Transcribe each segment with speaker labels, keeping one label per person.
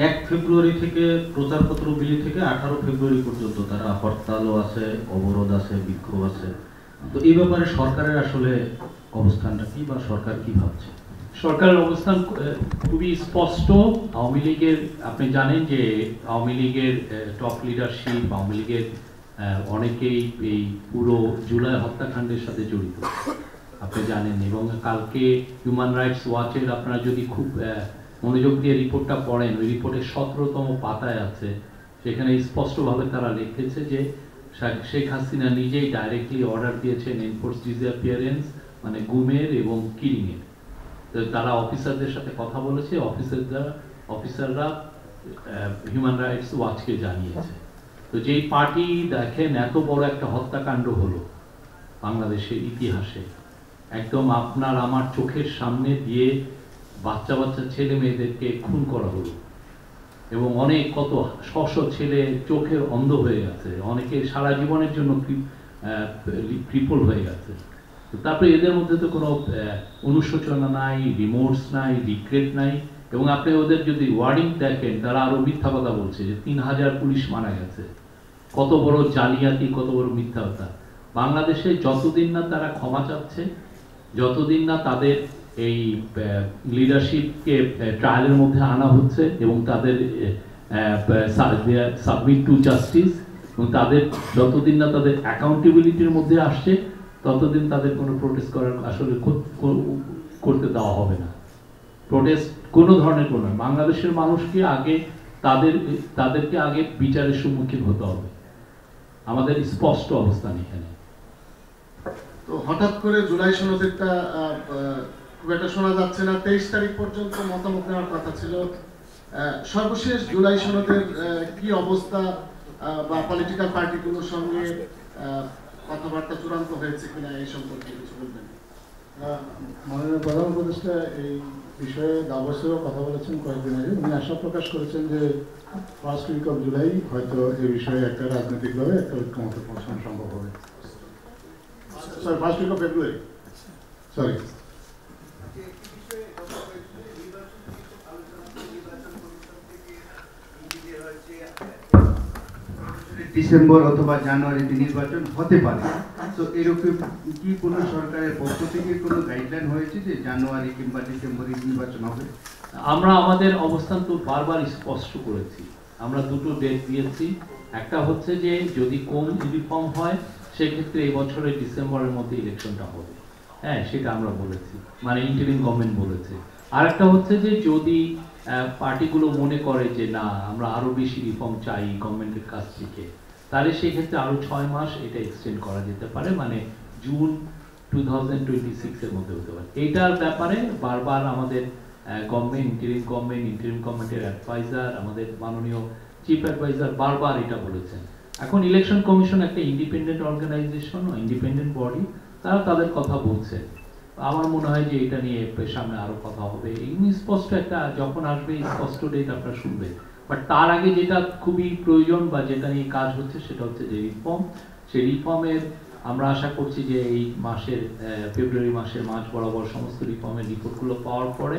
Speaker 1: 1 ফেব্রুয়ারি থেকে প্রচারপত্র বিলি থেকে 18 ফেব্রুয়ারি পর্যন্ত তারা হরতালও আছে, অবরোধ আছে, বিক্ষোভ আছে। তো এই ব্যাপারে সরকারের আসলে অবস্থানটা কি, বা সরকার কি ভাবছে?
Speaker 2: সরকারের অবস্থান খুবই স্পষ্ট। আওয়ামী লীগের, আপনি জানেন যে আওয়ামী লীগের টপ লিডারশিপ, আওয়ামী লীগের অনেকেই এই পুরো জুলাই হত্যাকাণ্ডের সাথে জড়িত, আপনি জানেন। এবং কালকে হিউম্যান রাইটস ওয়াচের, আপনারা যদি খুব মনোযোগ দিয়ে রিপোর্টটা পড়েন, ওই রিপোর্টের 17তম পাতায় আছে, সেখানে স্পষ্টভাবে তারা লিখেছে যে শেখ হাসিনা নিজেই ডাইরেক্টলি অর্ডার দিয়েছেন এনফোর্স ডিসঅ্যাপিয়ারেন্স, মানে গুমের এবং কিলিংয়ের। তো তারা অফিসারদের সাথে কথা বলেছে, অফিসাররা হিউম্যান রাইটস ওয়াচকে জানিয়েছে। তো যেই পার্টি দেখেন এত বড় একটা হত্যাকাণ্ড হলো বাংলাদেশের ইতিহাসে, একদম আপনার আমার চোখের সামনে দিয়ে বাচ্চা বাচ্চা ছেলে মেয়েদেরকে খুন করা হলো, এবং অনেক কত শশ ছেলে চোখে অন্ধ হয়ে গেছে, অনেকে সারা জীবনের জন্য ক্রিপল হয়ে গেছে। তারপরে এদের মধ্যে তো কোনো অনুশোচনা নাই, রিমোর্স নাই, রিগ্রেট নাই। এবং আপনি ওদের যদি ওয়ার্ডিং দেখেন, তারা আরো মিথ্যা কথা বলছে যে 3000 পুলিশ মারা গেছে। কত বড় জালিয়াতি, কত বড় মিথ্যা কথা। বাংলাদেশে যতদিন না তারা ক্ষমা চাচ্ছে, যতদিন না তাদের এই লিডারশিপকে ট্রায়ালের মধ্যে আনা হচ্ছে এবং তাদের সাবমিট টু জাস্টিস, এবং তাদের যতদিন না তাদের অ্যাকাউন্টেবিলিটির মধ্যে আসছে, ততদিন তাদের কোনো প্রোটেস্ট করার আসলে করতে দেওয়া হবে না। প্রোটেস্ট কোনো ধরনের কোনো, বাংলাদেশের মানুষকে আগে তাদেরকে আগে বিচারের সম্মুখীন হতে হবে। আমাদের স্পষ্ট অবস্থান এখানে।
Speaker 3: তো হঠাৎ করে জুলাই সনদেরটা খুব একটা শোনা যাচ্ছে না, 23 তারিখ পর্যন্ত মতামত নেওয়ার কথা ছিল। সর্বশেষ জুলাই সনদের কি অবস্থা, বা পলিটিক্যাল পার্টিগুলোর সঙ্গে কথাবার্তা চূড়ান্ত হয়েছে কিনা, এই সম্পর্কে কিছু বলবেন?
Speaker 4: মাননীয় প্রধান উপদেষ্টা এই বিষয়ে দাবসেও কথা বলেছেন কয়েকদিন আগে। উনি আশা প্রকাশ করেছেন যে ফার্স্ট উইক অফ জুলাই হয়তো এই বিষয়ে একটা রাজনৈতিকভাবে একটা ঐক্যমতে পৌঁছানো সম্ভব হবে। Sorry, first week of February, sorry.
Speaker 5: December অথবা জানুয়ারিতে নির্বাচন হতে পারে। তো এরকম কি কোনো সরকারের পক্ষ থেকে কোনো গাইডলাইন হয়েছে যে জানুয়ারি কিংবা ডিসেম্বরে নির্বাচন হবে?
Speaker 2: আমরা আমাদের অবস্থান তো বারবার স্পষ্ট করেছি। আমরা দুটো ডেট দিয়েছি। একটা হচ্ছে যে যদি কোন রিফর্ম হয়, সেক্ষেত্রে এই বছরের ডিসেম্বরের মধ্যে ইলেকশনটা হবে, হ্যাঁ, সেটা আমরা বলেছি, মানে ইন্টারিম গভর্নমেন্ট বলেছে। আর একটা হচ্ছে যে যদি পার্টিগুলো মনে করে যে না, আমরা আরো বেশি রিফর্ম চাই গভর্নমেন্টের কাছ থেকে, তাহলে সেক্ষেত্রে আরো 6 মাস এটা এক্সটেন্ড করা যেতে পারে, মানে জুন 2026 এর মধ্যে হতে পারে। এইটার ব্যাপারে বারবার আমাদের ইন্টারিম গভর্নমেন্টের অ্যাডভাইজার, আমাদের মাননীয় চিফ অ্যাডভাইজার বারবার এটা বলেছেন। এখন ইলেকশন কমিশন একটা ইন্ডিপেন্ডেন্ট অর্গানাইজেশন, ইন্ডিপেন্ডেন্ট বডি, তারা তাদের কথা বলছে। আমার মনে হয় যে এটা নিয়ে সামনে আরো কথা হবে। স্পষ্ট একটা যখন আসবে স্পষ্ট ডেট আপনারা শুনবেন। বাট তার আগে যেটা খুবই প্রয়োজন বা যেটা নিয়ে কাজ হচ্ছে, সেটা হচ্ছে যে রিফর্ম। সেই রিফর্মের আমরা আশা করছি যে এই মাসের ফেব্রুয়ারি মাসের মাঝ বরাবর সমস্ত রিফর্মের রিপোর্টগুলো পাওয়ার পরে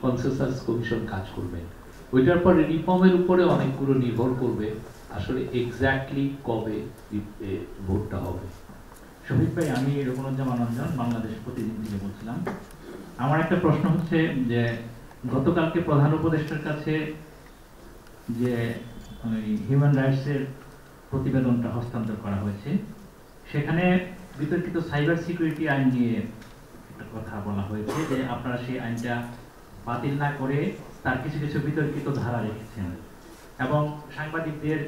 Speaker 2: কনসেনসাস কমিশন কাজ করবে। ওইটার পরে রিফর্মের উপরে অনেকগুলো নির্ভর করবে আসলে এক্স্যাক্টলি কবে ভোটটা হবে।
Speaker 6: শফিক ভাই, আমি রঘুনজ্জামান রঞ্জন, বাংলাদেশ প্রতিদিন থেকে বলছিলাম। আমার একটা প্রশ্ন হচ্ছে যে গতকালকে প্রধান উপদেষ্টার কাছে যে হিউম্যান রাইটসের প্রতিবেদনটা হস্তান্তর করা হয়েছে, সেখানে বিতর্কিত সাইবার সিকিউরিটি আইন নিয়ে একটা কথা বলা হয়েছে যে আপনারা সেই আইনটা বাতিল না করে তার কিছু কিছু বিতর্কিত ধারা রেখেছেন, এবং সাংবাদিকদের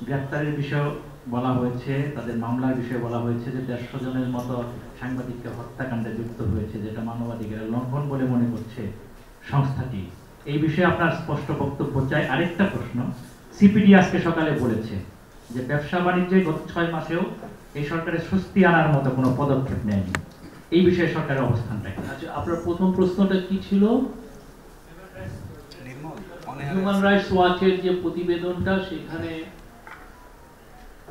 Speaker 6: গ্রেপ্তারের বিষয়ে বলা হয়েছে, তাদের মামলার বিষয়ে বলা হয়েছে যে 150 জনের মতো সাংবাদিককে হত্যাকাণ্ডে যুক্ত হয়েছে, যেটা মানবাধিকারের লঙ্ঘন বলে মনে করছে সংস্থাটি। এই বিষয়ে আপনার স্পষ্ট বক্তব্য চাই। আরেকটা প্রশ্ন, সিপিডি আজকে সকালে বলেছে যে ব্যবসা বাণিজ্যে গত 6 মাসেও এই সরকারের স্বস্তি আনার মতো কোনো পদক্ষেপ নেয়নি। এই বিষয়ে সরকারের অবস্থানটা কি?
Speaker 2: আচ্ছা, আপনার প্রথম প্রশ্নটা কি ছিল? হিউম্যান রাইটস ওয়াচের যে প্রতিবেদনটা, সেখানে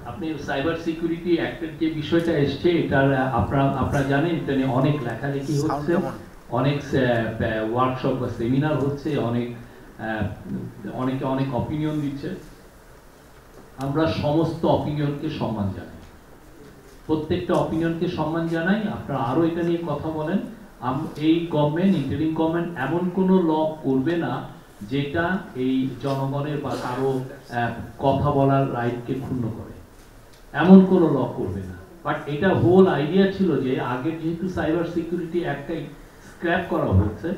Speaker 2: আপনি সাইবার সিকিউরিটি অ্যাক্টের যে বিষয়টা এসছে, এটার আপনারা জানেন এটা নিয়ে অনেক লেখালেখি হচ্ছে, অনেক ওয়ার্কশপ বা সেমিনার হচ্ছে, অনেক অনেকে অনেক অপিনিয়ন দিচ্ছে। আমরা সমস্ত অপিনিয়নকে সম্মান জানাই, প্রত্যেকটা অপিনিয়নকে সম্মান জানাই। আপনারা আরও এটা নিয়ে কথা বলেন। এই গভর্নমেন্ট, ইন্টারিম গভর্নমেন্ট এমন কোনো ল করবে না যেটা এই জনগণের বা কারো কথা বলার রাইটকে ক্ষুণ্ণ করে, এমন কোনো ল করবে না। বাট এটা হোল আইডিয়া ছিল যে আগের যেহেতু সাইবার সিকিউরিটি একটাই স্ক্র্যাপ করা হয়েছে,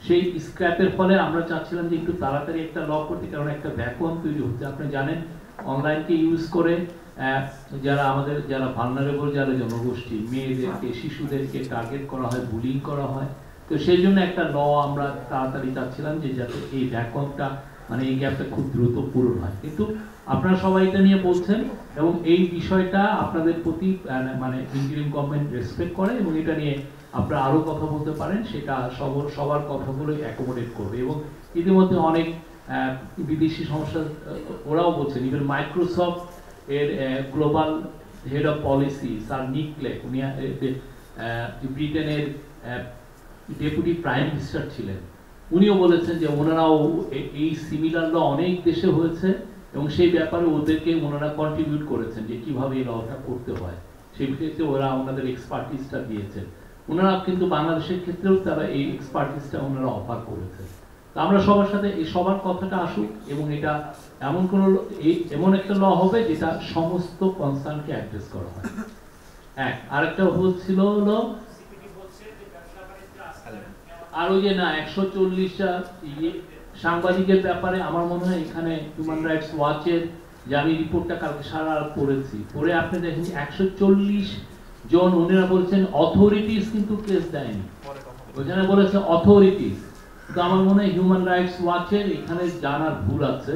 Speaker 2: সেই স্ক্র্যাপের ফলে আমরা চাচ্ছিলাম যে একটু তাড়াতাড়ি একটা ল করতে, কারণ একটা ভ্যাকুয়াম তৈরি হচ্ছে। আপনি জানেন অনলাইনকে ইউজ করে যারা ভালনারেবল যারা জনগোষ্ঠী, মেয়েদেরকে, শিশুদেরকে টার্গেট করা হয়, বুলিং করা হয়। তো সেই জন্য একটা ল আমরা তাড়াতাড়ি চাচ্ছিলাম যে যাতে এই ভ্যাকুয়ামটা, মানে এই গ্যাপটা খুব দ্রুত পূরণ হয়। কিন্তু আপনারা সবাই এটা নিয়ে বলছেন এবং এই বিষয়টা আপনাদের প্রতি মানে ইন্টারিম গভর্নমেন্ট রেসপেক্ট করে এবং এটা নিয়ে আপনারা আরও কথা বলতে পারেন, সেটা সবার কথাগুলোই অ্যাকোমোডেট করবে। এবং ইতিমধ্যে অনেক বিদেশি সংস্থা ওরাও বলছেন, ইভেন মাইক্রোসফট এর global head of policy sir নিক ক্লেগ, উনি ব্রিটেনের ডেপুটি প্রাইম মিনিস্টার ছিলেন, উনিও বলেছেন যে ওনারাও এই সিমিলার ল অনেক দেশে হয়েছে এবং সেই ব্যাপারে ওদেরকে ওনারা কন্ট্রিবিউট করেছেন যে কিভাবে এই লটা করতে হয়। সেই ক্ষেত্রে ওরা ওনাদের এক্সপার্টিসটা দিয়েছেন। ওনারা কিন্তু বাংলাদেশের ক্ষেত্রেও তারা এই এক্সপার্টিসটা ওনারা অফার করেছেন। তো আমরা সবার সাথে এই সবার কথাটা আসুক এবং এটা এমন একটা ল হবে যেটা সমস্ত কনসার্নকে অ্যাড্রেস করা হয়। আরেকটা হচ্ছিল হলো আর ওই যে না 140টা সাংবাদিকের ব্যাপারে আমার মনে হয় এখানে হিউম্যান রাইটস ওয়াচের যে আমি রিপোর্টটা কালকে সারা পড়েছি, পড়ে আপনি দেখেন 140 জন ওনারা বলছেন অথরিটিস কিন্তু কেস দেয়নি, ওখানে বলেছে অথরিটিস। তো আমার মনে হয় হিউম্যান রাইটস ওয়াচের এখানে জানার ভুল আছে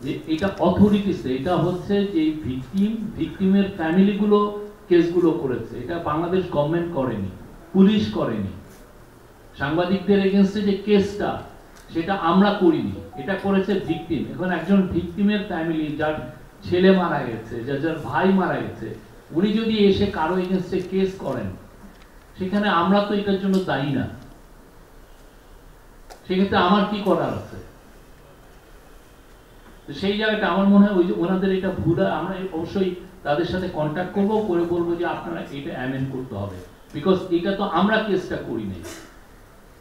Speaker 2: যে এটা অথরিটিস, এটা হচ্ছে যে ভিকটিমের ফ্যামিলিগুলো কেসগুলো করেছে, এটা বাংলাদেশ গভর্নমেন্ট করেনি, পুলিশ করেনি। সাংবাদিকদের এগেইনস্টে যে কেসটা সেটা আমরা করিনি, এটা করেছে ভিকটিম। এখন একজন ভিকটিমের ফ্যামিলি, যার ছেলে মারা গেছে, যার ভাই মারা গেছে, উনি যদি এসে কারো এগেইনস্টে কেস করেন, সেখানে আমরা তো এটার জন্য দায়ী না, সেক্ষেত্রে আমার কি করার আছে? সেই জায়গাটা আমার মনে হয় ওই যে ওনাদের এটা ভুল। আমরা অবশ্যই তাদের সাথে কন্ট্যাক্ট করবো, করে বলবো যে আপনারা এটা অ্যামেন্ড করতে হবে, বিকজ এটা তো আমরা কেসটা করি নাই।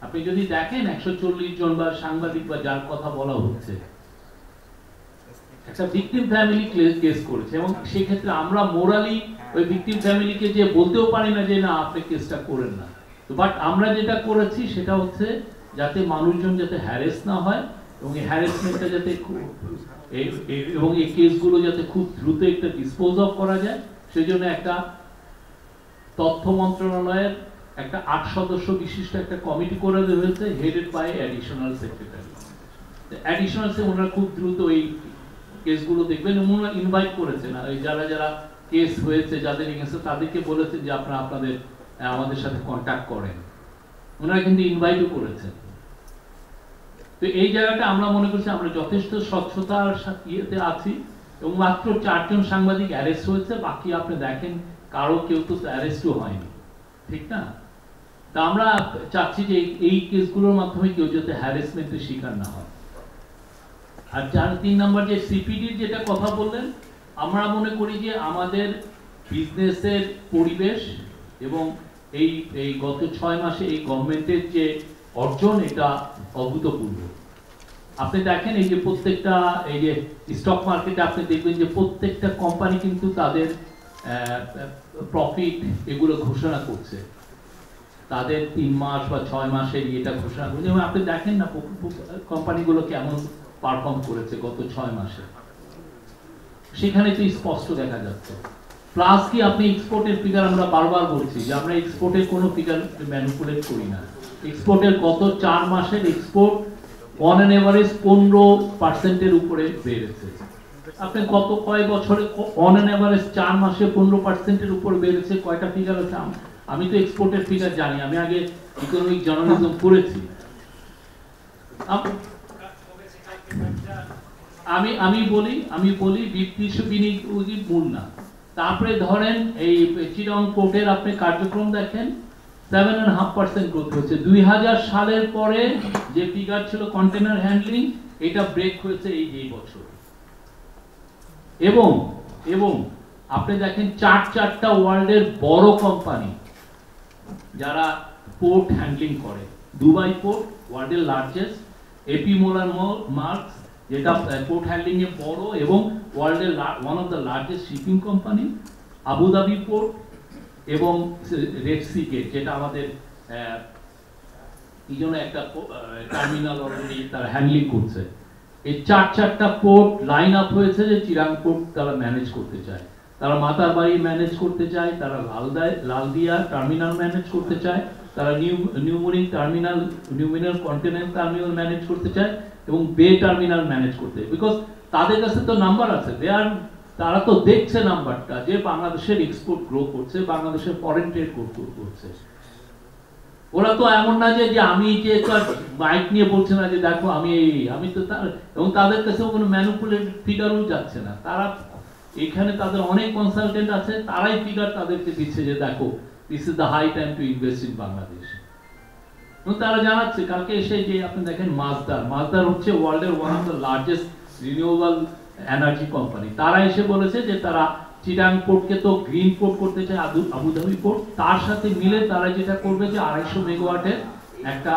Speaker 2: আপনি যদি দেখেন 140 জন বা সাংবাদিক বা যার কথা বলা হচ্ছে, একটা ভিকটিম ফ্যামিলি কেস করেছে এবং সেক্ষেত্রে আমরা মোরালি ওই ভিকটিম ফ্যামিলিকে যে বলতেও পারি না যে না আপনি কেসটা করেন না। বাট আমরা যেটা করেছি সেটা হচ্ছে যাতে মানুষজন যাতে হ্যারেস না হয় এবং এই হ্যারেসমেন্টটা যাতে এবং এই কেসগুলো যাতে খুব দ্রুত একটা ডিসপোজ অফ করা যায়, সেই জন্য একটা তথ্য মন্ত্রণালয়ের একটা 8 সদস্য বিশিষ্ট একটা কমিটি করে দেওয়া হয়েছে, headed by additional secretary. Additional সে ওনারা খুব দ্রুত এই কেসগুলো দেখবেন। ওনারা ইনভাইট করেছেন আর যারা কেস হয়েছে যাদের এগেইনস্টে তাদেরকে বলেছেন যে আপনারা আমাদের সাথে কন্ট্যাক্ট করেন, ওনারা কিন্তু ইনভাইটও করেছেন। তো এই জায়গাটা আমরা মনে করছি আমরা যথেষ্ট স্বচ্ছতার ইয়েতে আছি এবং মাত্র 4 জন সাংবাদিক অ্যারেস্ট হয়েছে, বাকি আপনি দেখেন কেউ তো অ্যারেস্টও হয়নি, ঠিক না? তা আমরা চাচ্ছি যে এই কেসগুলোর মাধ্যমে কেউ যাতে হ্যারাসমেন্টের শিকার না হয়। আর 3 নম্বর যে সিপিডির যেটা কথা বললেন, আমরা মনে করি যে আমাদের বিজনেসের পরিবেশ এবং এই গত 6 মাসে এই গভর্নমেন্টের যে অর্জন, এটা অভূতপূর্ব। আপনি দেখেন এই যে প্রত্যেকটা এই যে স্টক মার্কেটে আপনি দেখবেন যে প্রত্যেকটা কোম্পানি কিন্তু তাদের প্রফিট এগুলো ঘোষণা করছে, তাদের 3 মাস বা 6 মাসের এটা ঘোষণা করছে। এবং আপনি দেখেন না কোম্পানিগুলো কেমন পারফর্ম করেছে গত 6 মাসে, সেখানে তো স্পষ্ট দেখা যাচ্ছে। প্লাস কি আপনি এক্সপোর্টের ফিগার, আমরা বারবার বলছি যে আমরা এক্সপোর্টের কোনো ফিগার ম্যানিপুলেট করি না। এক্সপোর্টের গত 4 মাসের এক্সপোর্ট অন অ্যান এভারেজ 15% উপরে বেড়েছে। আপনি কয়েক বছরে অন অ্যান এভারেজ 4 মাসে 15% উপরে বেড়েছে। কয়টা ফিগার আছে? আমি তো এক্সপোর্টের ফিগার জানি, আমি আগে ইকোনমিক জার্নালিজম করেছি। আমি বলি বিদেশি বিনিয়োগই মূল না। তারপরে ধরেন এই চিটাগং পোর্টের আপনি কার্যক্রম দেখেন, 7.5% গ্রোথ হয়েছে। 2000 সালের পরে যে ফিগার ছিল কন্টেনার হ্যান্ডলিং, এটা ব্রেক হয়েছে এই বছর। এবং আপনি দেখেন চারটা ওয়ার্ল্ডের বড় কোম্পানি যারা পোর্ট হ্যান্ডলিং করে, দুবাই পোর্ট ওয়ার্ল্ডের লার্জেস্ট, এপি মোলার মার্কস যেটা পোর্ট হ্যান্ডলিং এ বড় এবং ওয়ার্ল্ডের one of the largest shipping company, Abu Dhabi port এবং রেড সি গেট যেটা আমাদের এই জন্য একটা টার্মিনাল অলরেডি তারা হ্যান্ডলিং করছে। এই চারটা পোর্ট লাইন আপ হয়েছে যে চিরাং পোর্ট তারা ম্যানেজ করতে চায়, তারা মাতারবাড়ি ম্যানেজ করতে চায়, তারা লালদিয়া টার্মিনাল ম্যানেজ করতে চায়, তারা নিউমোরিং টার্মিনাল, নিউমিনাল কন্টেনার টার্মিনাল ম্যানেজ করতে চায় এবং বে টার্মিনাল ম্যানেজ করতে, বিকজ তাদের কাছে তো নাম্বার আছে, তারা তো দেখছে নাম্বারটা যে বাংলাদেশের এক্সপোর্ট গ্রো করছে, বাংলাদেশের ফরেন ট্রেড করছে। ওরা তো এমন না যে আমি যে মাইক নিয়ে বলছে না যে দেখো আমি তো এবং তাদের কাছে কোনো ম্যানিপুলেটেড ফিগারও যাচ্ছে না। তারা এখানে তাদের অনেক কনসালটেন্ট আছে, তারাই ফিগার তাদেরকে দিচ্ছে যে দেখো this is the high time to invest in Bangladesh. এবং তারা জানাচ্ছে কালকে এসে যে আপনি দেখেন মাজদার হচ্ছে ওয়ার্ল্ডের one of the largest renewable energy company, তারা এসে বলেছে যে তারা চিটাং পোর্টকে তো গ্রিন পোর্ট করতে চায়, আবুধাবি পোর্ট, তার সাথে মিলে তারা যেটা করবে যে 250 মেগাওয়াটের একটা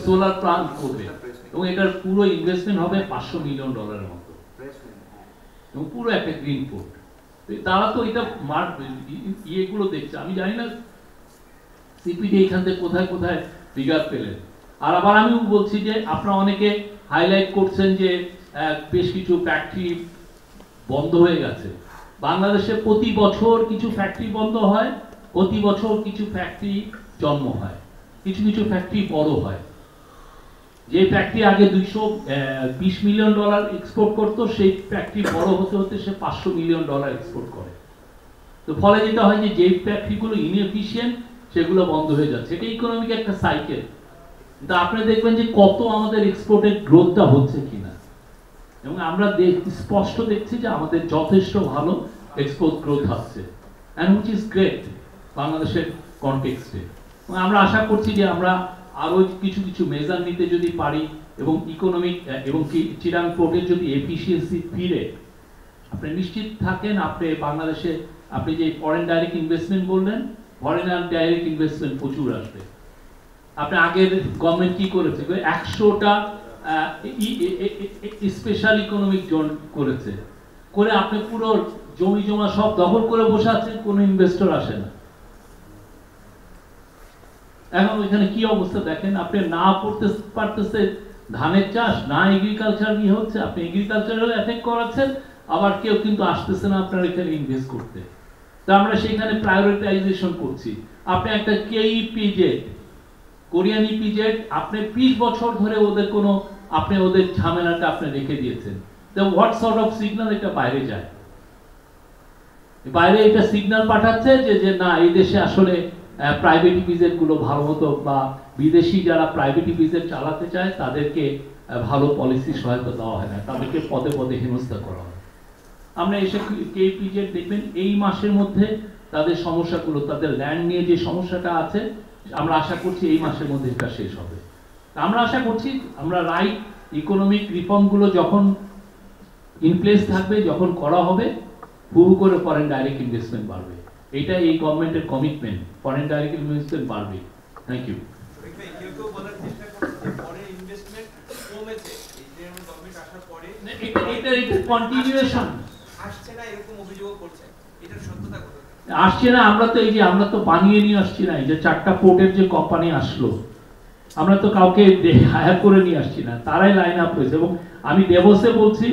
Speaker 2: সোলার প্লান্ট করবে এবং এটার পুরো ইনভেস্টমেন্ট হবে $500 মিলিয়ন মতো এবং পুরো একটা গ্রিন পোর্ট। তারা তো এটা ইয়েগুলো দেখছে, আমি জানি না সিপিডি এখান থেকে কোথায় কোথায় ফিগার পেলেন। আর আবার আমি বলছি যে আপনারা অনেকে হাইলাইট করছেন যে বেশ কিছু ফ্যাক্টরি বন্ধ হয়ে গেছে। বাংলাদেশে প্রতি বছর কিছু ফ্যাক্টরি বন্ধ হয়, প্রতি বছর কিছু ফ্যাক্টরি জন্ম হয়, কিছু কিছু ফ্যাক্টরি বড় হয়। যে ফ্যাক্টরি আগে $220 মিলিয়ন এক্সপোর্ট করতো, সেই ফ্যাক্টরি বড় হতে হতে সে $500 মিলিয়ন এক্সপোর্ট করে। তো ফলে যেটা হয় যে ফ্যাক্টরিগুলো ইনএফিশিয়েন্ট সেগুলো বন্ধ হয়ে যাচ্ছে। এটা ইকোনমিক একটা সাইকেল। কিন্তু আপনি দেখবেন যে কত আমাদের এক্সপোর্টের গ্রোথটা হচ্ছে কিনা, এবং আমরা স্পষ্ট দেখছি যে আমাদের যথেষ্ট ভালো এক্সপোর্ট গ্রোথ হচ্ছে, এন্ড হুইচ ইজ গ্রেট বাংলাদেশের কনটেক্সটে। এবং আমরা আশা করছি যে আমরা আরো কিছু কিছু মেজার নিতে যদি পারি এবং ইকোনমিক এবং চিরাং পোর্টের যদি এফিসিয়েন্সি ফিরে, আপনি নিশ্চিত থাকেন আপনি বাংলাদেশে আপনি যে ফরেন ডাইরেক্ট ইনভেস্টমেন্ট বললেন, ফরেন ডাইরেক্ট ইনভেস্টমেন্ট প্রচুর আসবে। আপনি আগের গভর্নমেন্ট কি করেছে, 100টা স্পেশাল ইকোনমিক জোন করেছে, করে আপনি পুরো জমি জমা সব দখল করে বসে আছেন, কোনো ইনভেস্টর আসে না। এখন ওইখানে কি অবস্থা দেখেন, আপনি না করতে পারতেছে ধানের চাষ, না এগ্রিকালচার কি হচ্ছে, আপনি এগ্রিকালচারেও এফেক্ট করাচ্ছেন, আবার কেউ কিন্তু আসতেছে না আপনার এখানে ইনভেস্ট করতে। তো আমরা সেখানে প্রায়োরিটাইজেশন করছি। আপনি একটা কেইপিজেড, কোরিয়ান ইপিজেড, আপনি 20 বছর ধরে ওদের কোনো আপনি ওদের ঝামেলাটা আপনি রেখে দিয়েছেন। তো হোয়াট সর্ট অফ সিগন্যাল এটা বাইরে যায়, বাইরে এটা সিগন্যাল পাঠাচ্ছে যে না এই দেশে আসলে প্রাইভেট ইপিজেড গুলো ভালো মতো, বা বিদেশি যারা প্রাইভেট ইপিজেড চালাতে চায় তাদেরকে ভালো পলিসি সহায়তা দেওয়া হয় না, তাদেরকে পদে পদে হেনস্থা করা হয়। আমরা এসে কেইপিজেড দেখবেন এই মাসের মধ্যে তাদের সমস্যাগুলো, তাদের ল্যান্ড নিয়ে যে সমস্যাটা আছে, আমরা আশা করছি এই মাসের মধ্যে এটা শেষ হবে। আমরা আশা করছি আমরা রাইট ইকোনমিক রিফর্মগুলো যখন ইন প্লেস থাকবে, যখন করা হবে, হুহু করে ফরেন ডাইরেক্ট ইনভেস্টমেন্ট বাড়বে। এটা এই গভর্নমেন্টের কমিটমেন্ট, ফরেন ডাইরেক্ট ইনভেস্টমেন্ট বাড়বে। Thank you. আসছে না, আমরা তো বানিয়ে নিয়ে আসছি না। এই যে 4টা পোর্টের যে কোম্পানি আসলো, আমরা তো কাউকে হায়ার করে নিয়ে আসছি না, তারাই লাইন আপ হয়েছে। এবং আমি ডেভোসে বলছি,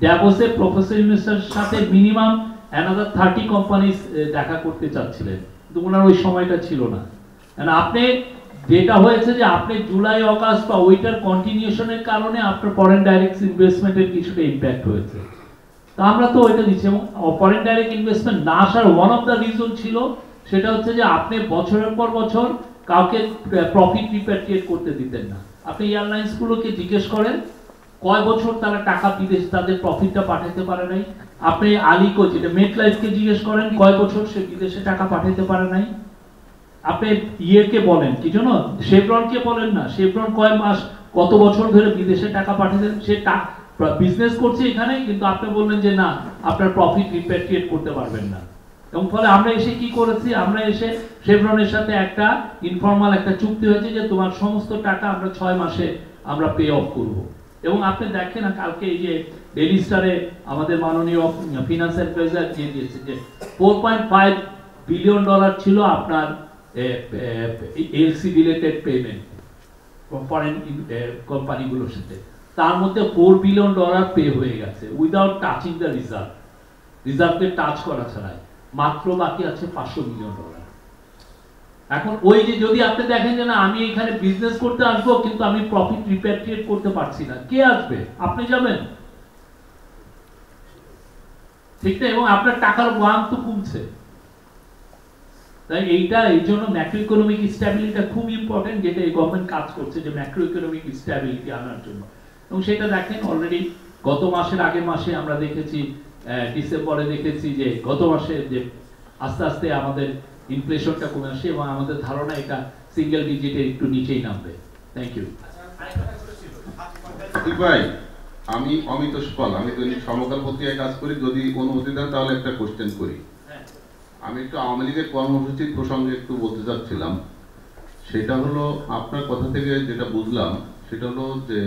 Speaker 2: ডেভোসে প্রফেসর ইউনুসের সাথে মিনিমাম অ্যানাদার 30 কোম্পানিজ দেখা করতে চাচ্ছিলেন, কিন্তু ওনার ওই সময়টা ছিল না। আপনি যেটা হয়েছে যে আপনি জুলাই অগাস্ট বা ওইটার কন্টিনিউশনের কারণে আপনার ফরেন ডাইরেক্ট ইনভেস্টমেন্টের কিছুটা ইম্প্যাক্ট হয়েছে। তো আমরা তো ওইটা দিচ্ছি। এবং ফরেন ডাইরেক্ট ইনভেস্টমেন্ট না আসার ওয়ান অফ দ্য রিজন ছিল সেটা হচ্ছে যে আপনি বছরের পর বছর কাউকে প্রফিট রিপ্যাট্রিয়েট করতে দিতেন না। আপনি এয়ারলাইন্স গুলোকে জিজ্ঞেস করেন কয় বছর তারা টাকা বিদেশ তাদের প্রফিটটা পাঠাতে পারে নাই, আপনি আলিকো যেটা মেটলাইফকে জিজ্ঞেস করেন কয় বছর সে বিদেশে টাকা পাঠাতে পারে নাই। আপনি ইয়েকে বলেন কি জন্য, শেভরনকে বলেন না, শেভরন কয় মাস কত বছর ধরে বিদেশে টাকা পাঠাতে, সে বিজনেস করছে এখানে, কিন্তু আপনি বললেন যে না আপনার প্রফিট রিপ্যাট্রিয়েট করতে পারবেন না। এবং ফলে আমরা এসে কি করেছি, আমরা এসে শেভরনের সাথে একটা ইনফর্মাল একটা চুক্তি হয়েছে যে তোমার সমস্ত টাকা আমরা 6 মাসে আমরা পে অফ করব। এবং আপনি দেখেন না কালকে এই যে ডেইলি স্টারে আমাদের মাননীয় ফিনান্স অ্যাডভাইজার দিয়ে দিয়েছে যে $4.5 বিলিয়ন ছিল আপনার এলসি রিলেটেড পেমেন্ট ফরেন কোম্পানিগুলোর সাথে, তার মধ্যে $4 বিলিয়ন পে হয়ে গেছে উইদাউট টাচিং দ্য রিজার্ভ, রিজার্ভকে টাচ করা ছাড়াই, মাত্র বাকি আছে $500 মিলিয়ন। এখন ওই যে যদি আপনি দেখেন যে না আমি এখানে বিজনেস করতে আসবো কিন্তু আমি প্রফিট রিপ্যাট্রিয়েট করতে পারছি না, কে আসবে? আপনি যাবেন, ঠিক না? এবং আপনার টাকার ওয়ান তো কমছে। তাই এইটা এই জন্য ম্যাক্রো ইকোনমিক স্ট্যাবিলিটিটা খুব ইম্পর্টেন্ট, যেটা এই গভর্নমেন্ট কাজ করছে যে ম্যাক্রো ইকোনমিক স্ট্যাবিলিটি আনার জন্য। এবং সেটা দেখেন অলরেডি গত মাসের আগের মাসে আমরা দেখেছি, ডিসেম্বরে দেখেছি যে গত মাসে যে আস্তে আস্তে আমাদের ইনফ্লেশনটা কমে আসে এবং আমাদের ধারণা এটা সিঙ্গেল ডিজিটে একটু নিচেই নামবে। Thank you.
Speaker 7: ভাই আমি অমিত সুপাল, আমি দৈনিক সমকাল পত্রিকায় কাজ করি, যদি অনুমতি দেন তাহলে একটা কোশ্চেন করি। আমি একটু আওয়ামী লীগের কর্মসূচির প্রসঙ্গে একটু বলতে চাচ্ছিলাম। সেটা হলো আপনার কথা থেকে যেটা বুঝলাম সেটা হলো যে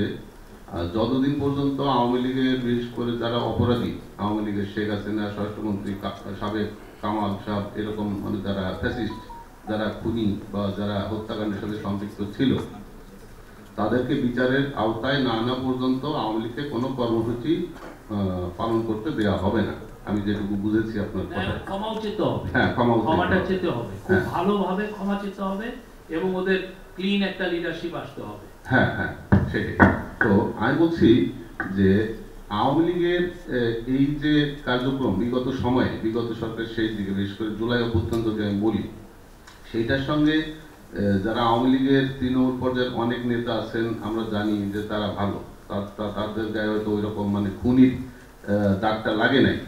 Speaker 7: যতদিন পর্যন্ত আওয়ামী লীগের বিশেষ করে যারা অপরাধী, আওয়ামী লীগের শেখ হাসিনা, স্বরাষ্ট্রমন্ত্রী সাবেক কামাল সাহেব, এরকম মানে যারা ফ্যাসিস্ট, যারা খুনি বা যারা হত্যাকাণ্ডের সাথে সম্পৃক্ত ছিল, তাদেরকে বিচারের আওতায় না আনা পর্যন্ত আওয়ামী লীগকে কোনো কর্মসূচি পালন করতে দেওয়া হবে না। আমি যেটুকু বুঝেছি আপনার কথা।
Speaker 2: ক্ষমাও চেতে হবে,
Speaker 7: হ্যাঁ
Speaker 2: ক্ষমাটা চেতে হবে, খুব ভালোভাবে ক্ষমা চেতে হবে এবং ওদের ক্লিন একটা লিডারশিপ আসতে হবে।
Speaker 7: হ্যাঁ হ্যাঁ সেটাই। তো আমি বলছি যে আওয়ামী লীগের এই যে কার্যক্রম বিগত সময়ে, বিগত সরকারের সেই দিকে বিশেষ করে জুলাই অভ্যুত্থান যদি আমি বলি, সেইটার সঙ্গে যারা আওয়ামী লীগের তৃণমূল পর্যায়ের অনেক নেতা আছেন, আমরা জানি যে তারা ভালো, তাদের গায়ে হয়তো ওই রকম মানে খুনির দাগটা লাগে নাই।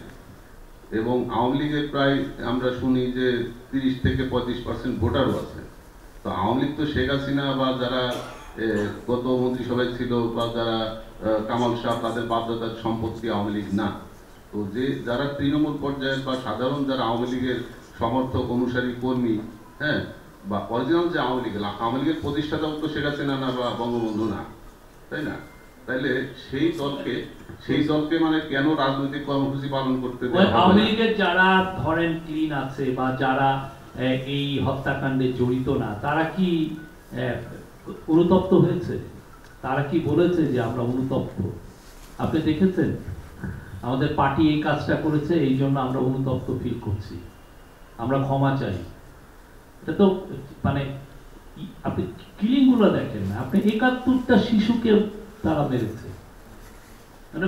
Speaker 7: এবং আওয়ামী লীগের প্রায় আমরা শুনি যে 30 থেকে 35% ভোটারও আছে। তো আওয়ামী লীগ তো শেখ হাসিনা বা যারা গত মন্ত্রিসভায় ছিল বা যারা কামাল সাহেব, তাদের বাধ্যতার সম্পত্তি আওয়ামী লীগ না। তো যে যারা তৃণমূল পর্যায়ের বা সাধারণ যারা আওয়ামী লীগের সমর্থক, অনুসারী, কর্মী, হ্যাঁ, বা অরিজিনাল যে আওয়ামী লীগের প্রতিষ্ঠাতাও তো শেখ হাসিনা না বা বঙ্গবন্ধু না, তাই না? তাইলে সেই দলকে মানে কেন রাজনৈতিক কর্মসূচি পালন করতে দেওয়া হবে?
Speaker 2: আওয়ামী লীগের যারা ধরেন ক্লিন আছে বা যারা এই হত্যাকাণ্ডে জড়িত না, তারা কি অনুতপ্ত হয়েছে? তারা কি বলেছে যে আমরা অনুতপ্ত? আপনি দেখেছেন আমাদের পার্টি এই কাজটা করেছে, এই জন্য আমরা অনুতপ্ত ফিল করছি, আমরা ক্ষমা চাই। এটা তো মানে আপনি কিলিং গুলো দেখেন না, আপনি 71টা শিশুকে তারা মেরেছে, মানে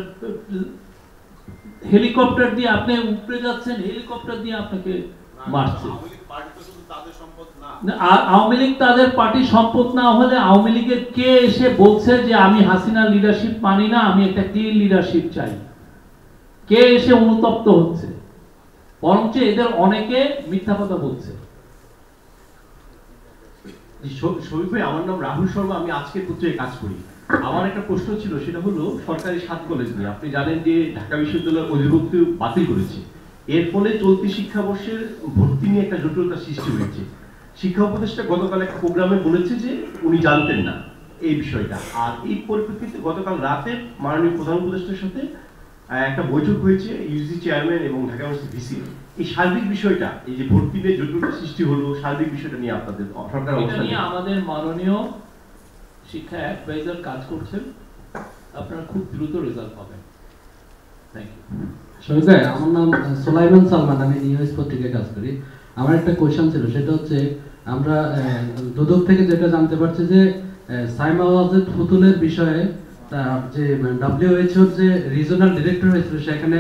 Speaker 2: হেলিকপ্টার দিয়ে আপনি উপরে যাচ্ছেন, হেলিকপ্টার দিয়ে আপনাকে মারছে। আওয়ামী লীগ তাদের পার্টির সম্পদ না হলে আওয়ামী লীগের কে এসে বলছে যে আমি হাসিনার লিডারশিপ মানি না, আমি একটা ক্লিন লিডারশিপ চাই? কে এসে অনুতপ্ত হচ্ছে? বরঞ্চ এদের অনেকে মিথ্যা কথা বলছে।
Speaker 8: শরীফ ভাই, আমার নাম রাহুল শর্মা, আমি আজকের পত্রিকায় কাজ করি। আমার একটা প্রশ্ন ছিল, সেটা হলো সরকারি 7 কলেজ নিয়ে। আপনি জানেন যে ঢাকা বিশ্ববিদ্যালয়ের অধিভুক্তি বাতিল করেছে, এর ফলে চলতি শিক্ষাবর্ষের ভর্তি নিয়ে একটা জটিলতা সৃষ্টি হয়েছে। শিক্ষা উপদেষ্টা গতকাল একটা প্রোগ্রামে বলেছে যে উনি জানতেন না এই বিষয়টা, আর এই পরিপ্রেক্ষিতে গতকাল রাতে মাননীয় প্রধান উপদেষ্টার সাথে একটা বৈঠক হয়েছে ইউজি চেয়ারম্যান এবং ঢাকা ইউনিভার্সিটি ভিসি। এই সার্বিক বিষয়টা, এই যে ভর্তি নিয়ে জটিলতা সৃষ্টি হলো, সার্বিক বিষয়টা নিয়ে আপনাদের সরকার
Speaker 2: এটা নিয়ে আমাদের মাননীয় শিক্ষা অ্যাডভাইজার কাজ করছেন, আপনারা খুব দ্রুত রেজাল্ট পাবেন। Thank you.
Speaker 9: শরীফ ভাই, আমার নাম সুলাইমান সালমান, আমি নিউজ পত্রিকায় কাজ করি। আমার একটা কোয়েশ্চেন ছিল, সেটা হচ্ছে আমরা দুদক থেকে যেটা জানতে পারছি যে সাইমা ওয়াজেদ ফুতুলের বিষয়ে যে WHO যে রিজনাল ডিরেক্টর হয়েছিল, সেখানে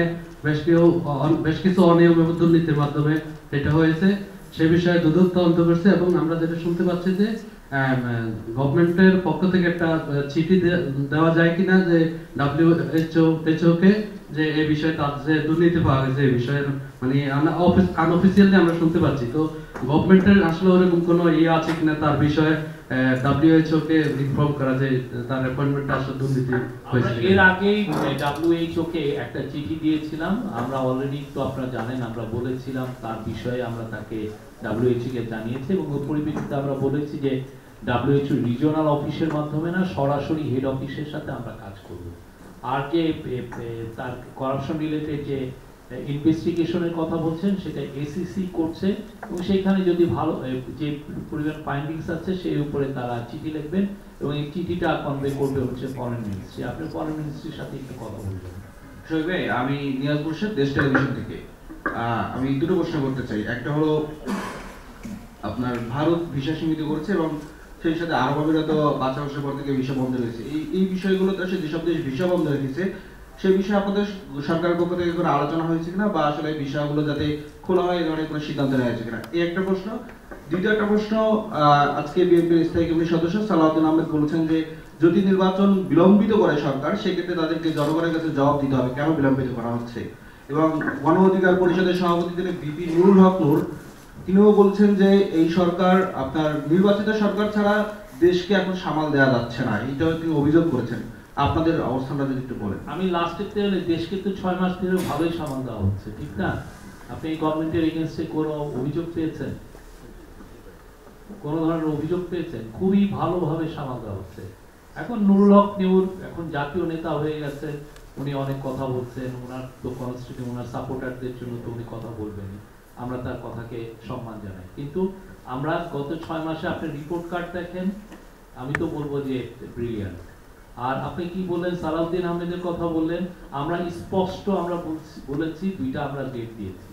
Speaker 9: বেশ কিছু অনিয়ম এবং দুর্নীতির মাধ্যমে এটা হয়েছে, সে বিষয়ে দুদক তদন্ত করছে। এবং আমরা যেটা শুনতে পাচ্ছি যে গভর্নমেন্টের পক্ষ থেকে একটা চিঠি দেওয়া যায় কিনা যে WHO কে যে এই বিষয়ে তার যে দুর্নীতি পাওয়া গেছে এই বিষয়ে মানে আনঅফিসিয়ালি আমরা শুনতে পাচ্ছি। তো গভর্নমেন্টের আসলে ওরকম কোনো আছে কিনা তার বিষয়ে WHO কে ইনফর্ম করা যে তার অ্যাপয়েন্টমেন্টটা আসলে দুর্নীতি হয়েছে।
Speaker 2: এর আগেই WHO কে একটা চিঠি দিয়েছিলাম আমরা অলরেডি, তো আপনারা জানেন আমরা বলেছিলাম তার বিষয়ে আমরা তাকে WHO কে জানিয়েছি এবং ওর পরিপ্রেক্ষিতে আমরা বলেছি যে WHO রিজিওনাল অফিসের মাধ্যমে না, সরাসরি হেড অফিসের সাথে আমরা কাজ করব। আর যে তার করাপশন রিলেটেড যে ইনভেস্টিগেশনের কথা বলছেন সেটা ACC করছে এবং সেখানে যদি ভালো যে পরিমাণ ফাইন্ডিংস আছে সেই উপরে তারা চিঠি লিখবেন এবং এই চিঠিটা কনভে করবে হচ্ছে ফরেন মিনিস্ট্রি। আপনি ফরেন মিনিস্ট্রির সাথে একটু কথা বলবেন।
Speaker 10: শোয়েব ভাই, আমি নিয়াজ মুর্শেদ, দেশ টেলিভিশন থেকে। আমি দুটো প্রশ্ন করতে চাই। একটা হলো আপনার ভারত ভিসা সীমিত করছে এবং সেই সাথে আরব আমিরাত 5 আগস্টের পর থেকে ভিসা বন্ধ রয়েছে। এই বিষয়গুলোতে আসলে যেসব দেশ ভিসা বন্ধ রেখেছে সেই বিষয়ে আপনাদের সরকারের পক্ষ থেকে কোনো আলোচনা হয়েছে কিনা, বা আসলে ভিসাগুলো যাতে খোলা হয় এই ধরনের কোনো সিদ্ধান্ত নেওয়া হয়েছে কিনা, এই একটা প্রশ্ন। দ্বিতীয় একটা প্রশ্ন, আজকে বিএনপির স্থায়ী কমিটির সদস্য সালাউদ্দিন আহমেদ বলেছেন যে যদি নির্বাচন বিলম্বিত করে সরকার সেক্ষেত্রে তাদেরকে জনগণের কাছে জবাব দিতে হবে কেন বিলম্বিত করা হচ্ছে। এবং গণ অধিকার পরিষদের সভাপতি তিনি বিপি নুরুল হক নূর, তিনিও বলছেন যে এই সরকার আপনার নির্বাচিত সরকার ছাড়া দেশকে এখন সামাল দেওয়া যাচ্ছে না, এইটাও তিনি অভিযোগ করেছেন। আপনাদের অবস্থানটা যদি একটু বলেন।
Speaker 2: আমি লাস্টের থেকে দেশকে তো 6 মাস ধরে ভালোই সামাল দেওয়া হচ্ছে, ঠিক না? আপনি এই গভর্নমেন্টের এগেইনস্টে কোনো অভিযোগ পেয়েছেন? কোন ধরনের অভিযোগ পেয়েছেন? খুবই ভালোভাবে সামাল দেওয়া হচ্ছে। এখন নুরুল হক নূর এখন জাতীয় নেতা হয়ে গেছেন, উনি অনেক কথা বলছেন, ওনার তো কনস্টিটিউশন ওনার সাপোর্টারদের জন্য তো উনি কথা বলবেন, আমরা তার কথাকে সম্মান জানাই। কিন্তু আমরা গত 6 মাসে আপনি রিপোর্ট কার্ড দেখেন, আমি তো বলবো যে ব্রিলিয়ান্ট। আর আপনি কি বললেন, সালাউদ্দিন আহমেদের কথা বললেন, আমরা স্পষ্ট আমরা বলেছি দুইটা আমরা ডেট দিয়েছি,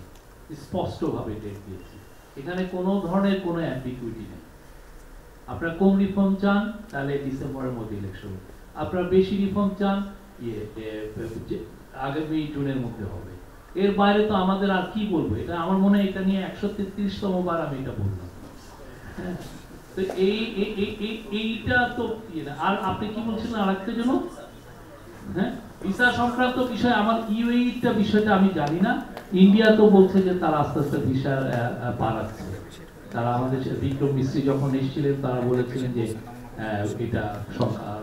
Speaker 2: স্পষ্টভাবে ডেট দিয়েছি, এখানে কোনো ধরনের কোনো অ্যাম্বিগুইটি নেই। আপনারা কম রিফর্ম চান তাহলে ডিসেম্বরের মধ্যে ইলেকশন, আপনারা বেশি রিফর্ম চান আগামী জুনের মধ্যে হবে। এর বাইরে তো আমাদের আর কি বলবো, এটা আমার মনে হয় এটা নিয়ে 133তম বার আমি এটা বললাম। হ্যাঁ, তো এইটা তো আর আপনি কি বলছিলেন আরেকটা জন্য, হ্যাঁ ভিসা সংক্রান্ত বিষয়, আমার ইউএইটা বিষয়টা আমি জানি না। ইন্ডিয়া তো বলছে যে তারা আস্তে আস্তে ভিসা বাড়াচ্ছে। তারা আমাদের বিক্রম মিস্ত্রি যখন এসেছিলেন তারা বলেছিলেন যে এটা সংখ্যা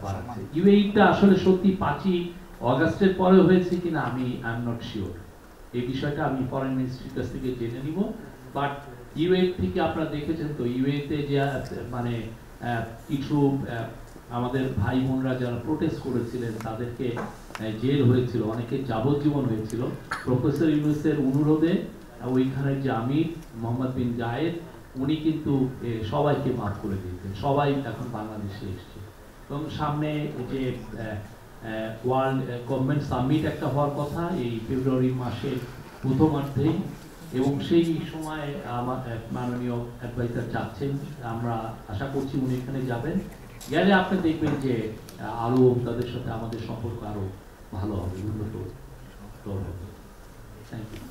Speaker 2: বাড়াচ্ছে। ইউএইটা আসলে সত্যি 5ই অগাস্টের পরে হয়েছে কিনা আমি আই এম নট শিওর। এই বিষয়টা আমি ফরেন মিনিস্ট্রির কাছ থেকে জেনে নিব। বাট ইউএ থেকে আপনারা দেখেছেন তো ইউএতে যে মানে কিছু আমাদের ভাই বোনরা যারা প্রোটেস্ট করেছিলেন তাদেরকে জেল হয়েছিল, অনেকে যাবজ্জীবন হয়েছিল। প্রফেসর ইউনূসের অনুরোধে ওইখানের যে আমির মোহাম্মদ বিন জায়েদ উনি কিন্তু সবাইকে মাফ করে দিয়েছেন, সবাই এখন বাংলাদেশে এসছে। এবং সামনে যে ওয়ার্ল্ড গভর্নমেন্ট সামিট একটা হওয়ার কথা এই ফেব্রুয়ারি মাসের প্রথমার্ধেই, এবং সেই সময় আমার মাননীয় অ্যাডভাইজার যাচ্ছেন, আমরা আশা করছি উনি এখানে যাবেন। গেলে আপনি দেখবেন যে আরো তাদের সাথে আমাদের সম্পর্ক আরো ভালো হবে, উন্নত হবে। Thank you.